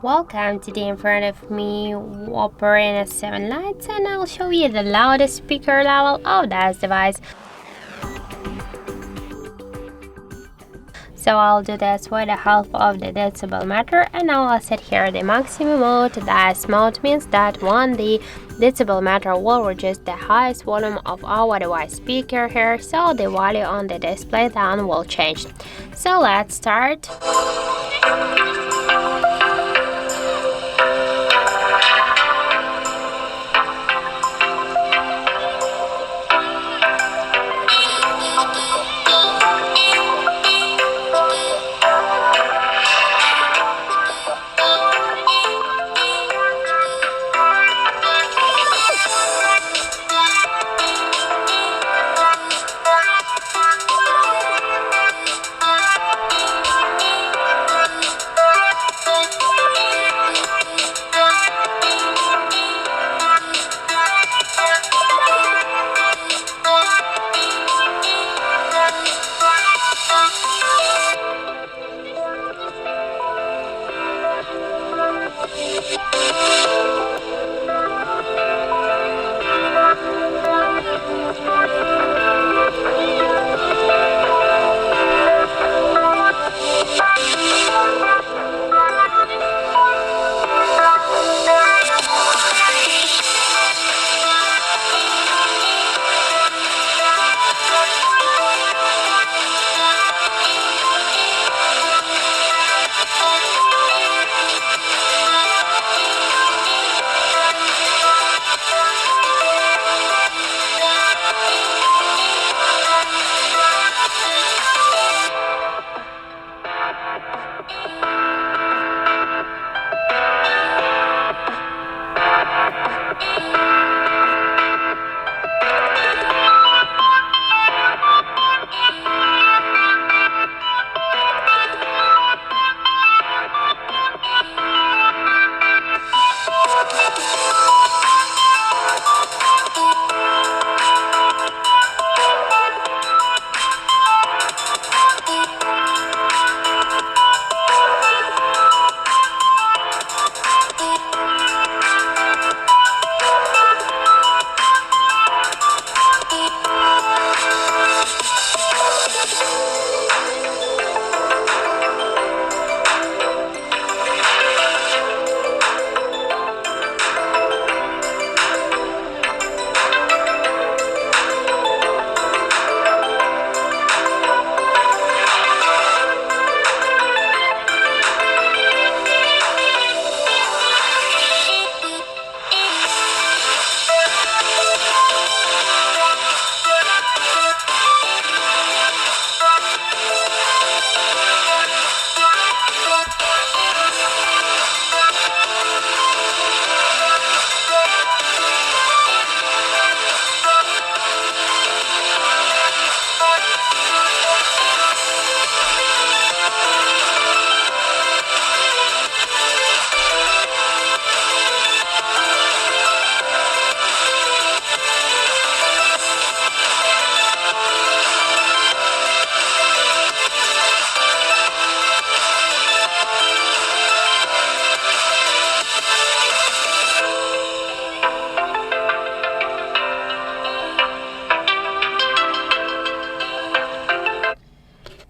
Welcome. Today in front of me Oppo Reno 7 Lite, and I'll show you the loudest speaker level of this device. So I'll do this with the help of the decibel meter, and now I'll set here the maximum mode. This mode means that when the decibel meter will reduce the highest volume of our device speaker here, so the value on the display then will change. So let's start.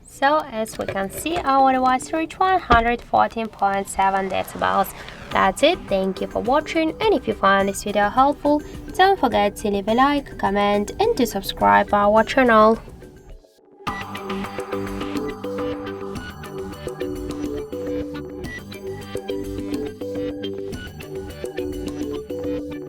So as we can see, our device reached 114.7 decibels. That's it. Thank you for watching, and if you find this video helpful, don't forget to leave a like, comment, and to subscribe our channel.